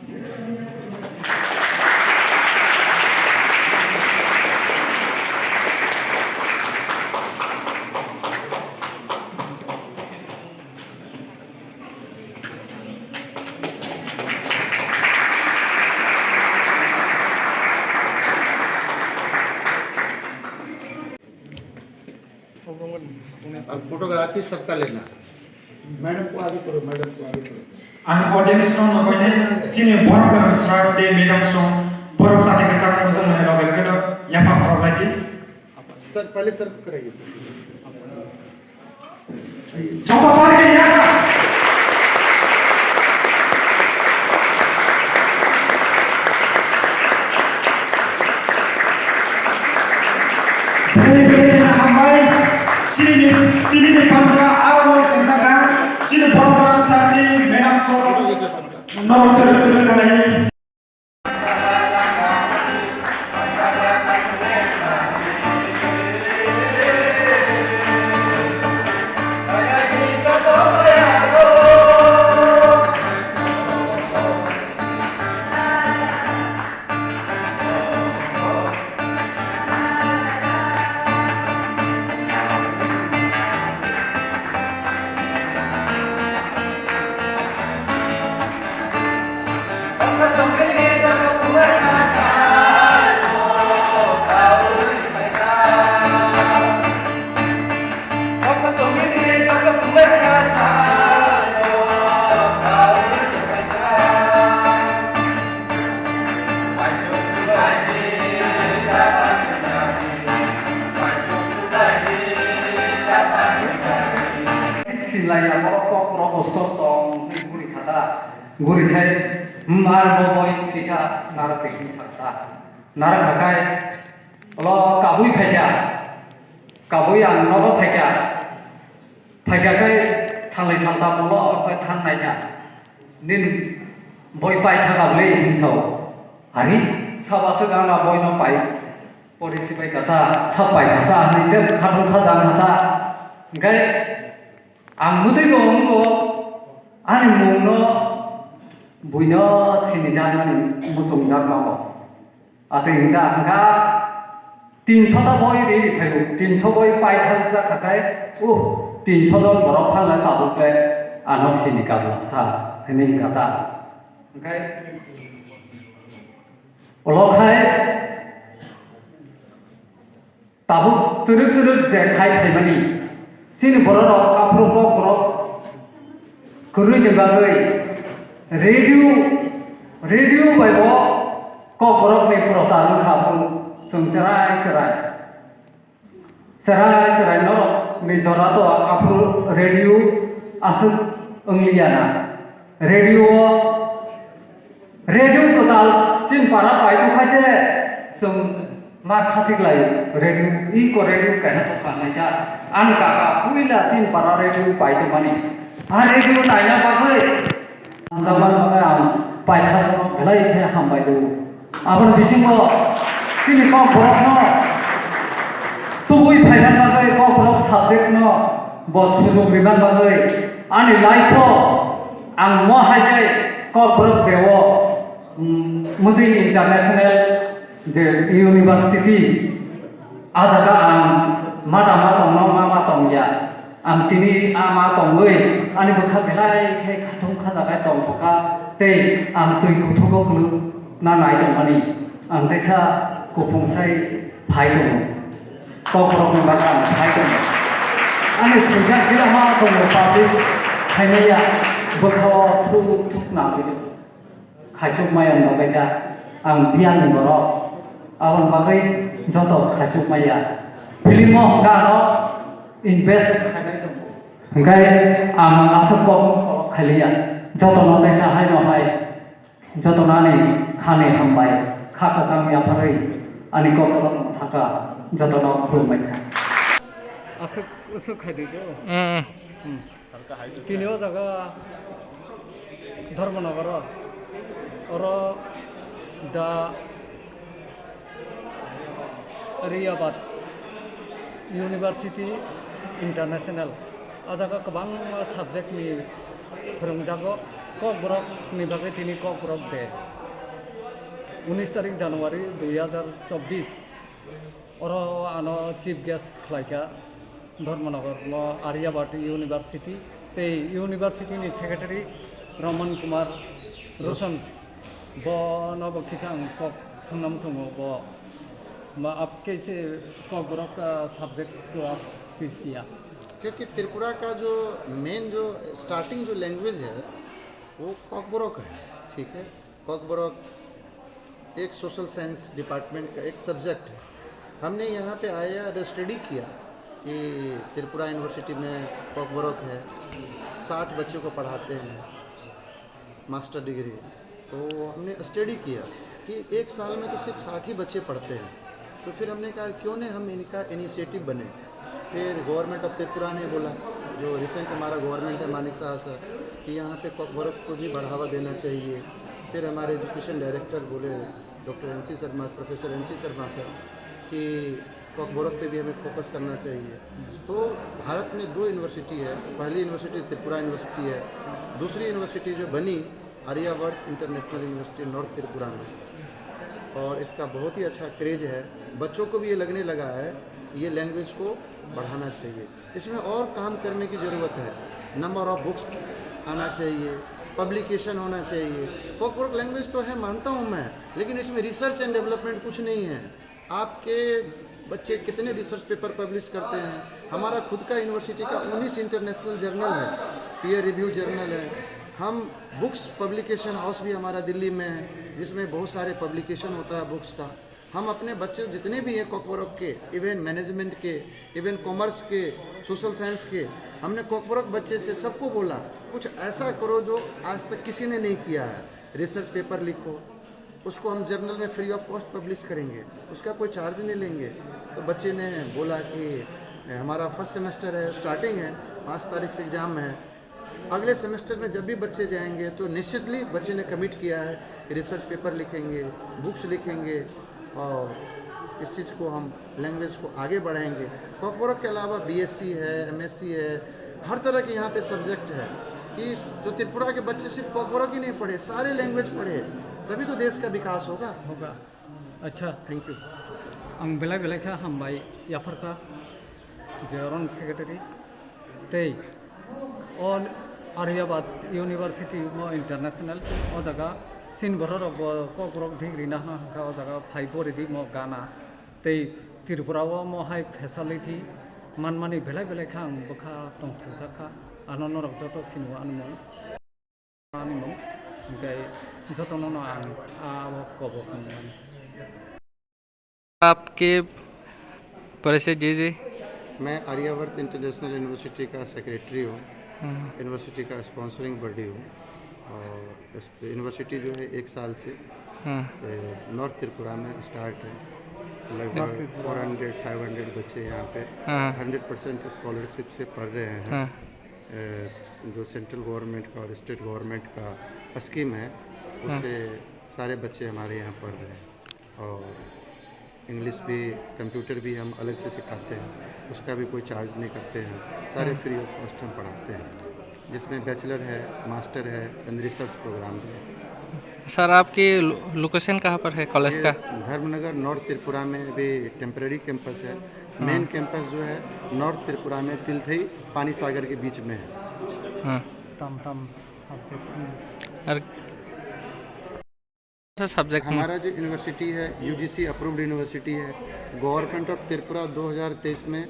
और फोटोग्राफी सबका लेना। मैडम को आगे करो, मैडम को आगे करो। Ang audience no nokone sini borok kan start day meeting so borok sate kita kan usah mana logel kita yang apa problem lagi sir पहले सर कराइए। coba balik ya Beli hambai sini ni pandra awal sengkaka sini borok sate meeting so no terus lagi Silanya merokok rokok sotong gurih kata gurih hai mar boy bisa narak teknik kata narak hakai lo kabui yang nopo phaja kai sanglai santa molo kai thang naija nin boy pai thang le hisau hari sabasu gana boy no pai polisi pai kata sapai kasa ni tem khatung khajang kata gai ang mutai bongko ani mungno buino sinijan musung jagma ate inga anga 300 boy re phaibu 300 boy pai thansa khakai u 300 don borok phangla tabukle ano sinika sa hini kata ngai olokhai tabuk turuk je khai phaimani sini borok aproko borok kuru ni bagai radio baibo ko borok ni prosaran khapun serai no ni jora to apru radio asuk angliana radio total chin para pai tu khaise sum ma khasik lai radio I ko radio kana to kana ja an ka puila chin para radio pai tu mani a radio naina bagai andaman bagai pai tha lai the ham bai du abon bisingo sini ko borok no tubui phainan bagai ko borok subject no bos sujung biman bagai ani life ang mo hajai ko borok dewo mudi international je university ajaga ang mata tong ya am tini ama tong oi ani bukha belai ke khatung khajaga tong poka te am tui kuthoko kulu na nai tong ani am tesa kupung sai phai dong ko korok ni bakal phai dong ani sejak bila ma tong publish phai ya bukho thuk na bi khaisuk mayan no beka ang bian ni borok awan bagai joto khaisuk maya filimo ga no invest ngai am asapok khaliya joto no taisa hai no hai joto na ni khane hambai kha ka sam ya pharai ani ko thaka joto no khumai asuk khadi jo sarka hai tinio jaga Dharmanagar और दा रियाबाद university international आजागा गोबां सब्जेक्टनि फोरोंजागो ककबरकनि बागै दिनै ककबरक दे 19 तारिख जानुवारि 2024 अरो आनो chief guest खलायका Dharmanagar Aryabhatta university ते यूनिवर्सिटीनि सेक्रेटारि रमन कुमार रोशन ब नब किसान कक संगम संगो ब आप कैसे ककबरक का सब्जेक्ट को आप चीज किया? क्योंकि त्रिपुरा का जो मेन जो स्टार्टिंग जो लैंग्वेज है वो ककबरक है, ठीक है। ककबरक एक सोशल साइंस डिपार्टमेंट का एक सब्जेक्ट है। हमने यहाँ पे आया और स्टडी किया कि त्रिपुरा यूनिवर्सिटी में ककबरक है, 60 बच्चों को पढ़ाते हैं मास्टर डिग्री। तो हमने स्टडी किया कि एक साल में तो सिर्फ 60 ही बच्चे पढ़ते हैं, तो फिर हमने कहा क्यों नहीं हम इनका इनिशिएटिव बने। फिर गवर्नमेंट ऑफ त्रिपुरा ने बोला, जो रिसेंट हमारा गवर्नमेंट है मानिक शाह सर, कि यहाँ पे ककबरक को भी बढ़ावा देना चाहिए। फिर हमारे एजुकेशन डायरेक्टर बोले doctor NC Sharma, professor NC Sharma sir, कि ककबरक पे भी हमें फोकस करना चाहिए। तो भारत में 2 यूनिवर्सिटी है, पहली यूनिवर्सिटी त्रिपुरा यूनिवर्सिटी है, दूसरी यूनिवर्सिटी जो बनी Aryabhatta international university north Tripura में, और इसका बहुत ही अच्छा क्रेज है। बच्चों को भी ये लगने लगा है ये लैंग्वेज को बढ़ाना चाहिए। इसमें और काम करने की ज़रूरत है, नंबर ऑफ बुक्स आना चाहिए, पब्लिकेशन होना चाहिए। ककबरक लैंग्वेज तो है मानता हूँ मैं, लेकिन इसमें रिसर्च एंड डेवलपमेंट कुछ नहीं है। आपके बच्चे कितने रिसर्च पेपर पब्लिश करते हैं? हमारा खुद का यूनिवर्सिटी का 19 इंटरनेशनल जर्नल है, पीयर रिव्यू जर्नल है। हम बुक्स पब्लिकेशन हाउस भी हमारा दिल्ली में है, जिसमें बहुत सारे पब्लिकेशन होता है बुक्स का। हम अपने बच्चे जितने भी हैं ककबरक के, इवन मैनेजमेंट के, इवन कॉमर्स के, सोशल साइंस के, हमने ककबरक बच्चे से सबको बोला कुछ ऐसा करो जो आज तक किसी ने नहीं किया है। रिसर्च पेपर लिखो, उसको हम जर्नल में फ्री ऑफ कॉस्ट पब्लिश करेंगे, उसका कोई चार्ज नहीं लेंगे। तो बच्चे ने बोला कि हमारा फर्स्ट सेमेस्टर है, स्टार्टिंग है, 5 तारीख से एग्ज़ाम है, अगले सेमेस्टर में जब भी बच्चे जाएंगे तो निश्चितली बच्चे ने कमिट किया है रिसर्च पेपर लिखेंगे, बुक्स लिखेंगे, और इस चीज़ को हम लैंग्वेज को आगे बढ़ाएंगे। ककबरक के अलावा BSc है, MSc है, हर तरह के यहाँ पे सब्जेक्ट है कि जो त्रिपुरा के बच्चे सिर्फ ककबरक ही नहीं पढ़े, सारे लैंग्वेज पढ़े, तभी तो देश का विकास होगा। अच्छा, थैंक यू। आं बेलेग बेलेग हामबाय याफोरखा जेरन सेक्रेटारि तै अन आर्यभट्ट यूनिवर्सिटी म इंटरनेशनल ओ जगह सिन बरर ककबरक डिग्री ना हांखा ओ जगह 5 रेडी म गाना तै त्रिपुरा म हाय फैसिलिटी मानमानि बेलेग बेलेग हां बखा तंथुजाखा आनन रक जत सिनु आनमो गाय जतन न आं आ कब आपके परिचय दीजिए। मैं आर्यभट्ट इंटरनेशनल यूनिवर्सिटी का सेक्रेटरी हूँ, यूनिवर्सिटी का स्पॉन्सरिंग बॉडी हूँ। और इस यूनिवर्सिटी जो है 1 साल से नॉर्थ त्रिपुरा में स्टार्ट है। लगभग 400-500 बच्चे यहाँ पे 100% स्कॉलरशिप से पढ़ रहे हैं। जो सेंट्रल गवर्नमेंट का और स्टेट गवर्नमेंट का स्कीम है, उससे सारे बच्चे हमारे यहाँ पढ़ रहे हैं। और इंग्लिश भी, कंप्यूटर भी हम अलग से सिखाते हैं, उसका भी कोई चार्ज नहीं करते हैं, सारे फ्री ऑफ कॉस्ट हम पढ़ाते हैं, जिसमें बैचलर है, मास्टर है, एंड रिसर्च प्रोग्राम भी है। सर आपकी लोकेशन कहाँ पर है कॉलेज का? धर्मनगर नॉर्थ त्रिपुरा में अभी टेम्परेरी कैंपस है। मेन कैंपस जो है नॉर्थ त्रिपुरा में तिलथई पानी सागर के बीच में है। सब्जेक्ट हमारा जो यूनिवर्सिटी है UGC अप्रूव्ड यूनिवर्सिटी है। गवर्नमेंट ऑफ त्रिपुरा 2023 में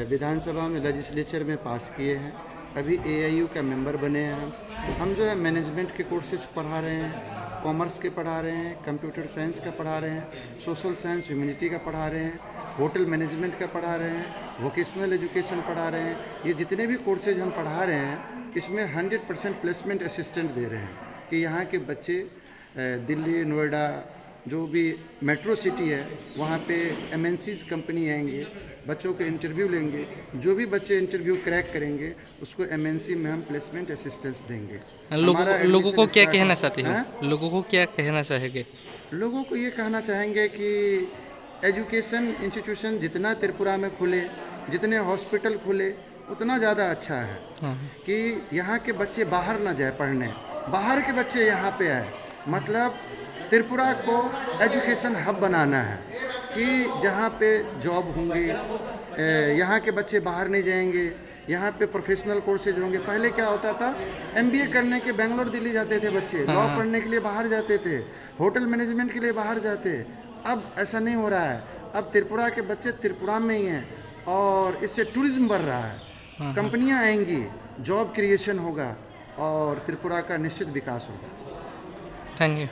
विधानसभा में लेजिस्लेचर में पास किए हैं। अभी AIU का मेंबर बने हैं। हम जो है मैनेजमेंट के कोर्सेज पढ़ा रहे हैं, कॉमर्स के पढ़ा रहे हैं, कंप्यूटर साइंस का पढ़ा रहे हैं, सोशल साइंस ह्यूमैनिटी का पढ़ा रहे हैं, होटल मैनेजमेंट का पढ़ा रहे हैं, वोकेशनल एजुकेशन पढ़ा रहे हैं। ये जितने भी कोर्सेज हम पढ़ा रहे हैं, इसमें 100% प्लेसमेंट असिस्टेंट दे रहे हैं कि यहाँ के बच्चे दिल्ली, नोएडा, जो भी मेट्रो सिटी है, वहाँ पे MNCs कंपनी आएंगे, बच्चों के इंटरव्यू लेंगे। जो भी बच्चे इंटरव्यू क्रैक करेंगे उसको MNC में हम प्लेसमेंट असिस्टेंस देंगे। लोगों को क्या कहना चाहते हैं? लोगों को क्या कहना चाहेंगे? लोगों को ये कहना चाहेंगे कि एजुकेशन इंस्टीट्यूशन जितना त्रिपुरा में खुले, जितने हॉस्पिटल खुले, उतना ज़्यादा अच्छा है कि यहाँ के बच्चे बाहर ना जाए पढ़ने। बाहर के बच्चे यहाँ पे आए, मतलब त्रिपुरा को एजुकेशन हब बनाना है कि जहाँ पे जॉब होंगी, यहाँ के बच्चे बाहर नहीं जाएंगे, यहाँ पे प्रोफेशनल कोर्सेज होंगे। पहले क्या होता था, एमबीए करने के बेंगलोर दिल्ली जाते थे बच्चे, लॉ पढ़ने के लिए बाहर जाते थे, होटल मैनेजमेंट के लिए बाहर जाते। अब ऐसा नहीं हो रहा है, अब त्रिपुरा के बच्चे त्रिपुरा में ही हैं और इससे टूरिज्म बढ़ रहा है, कंपनियां आएंगी, जॉब क्रिएशन होगा और त्रिपुरा का निश्चित विकास होगा। Thank you.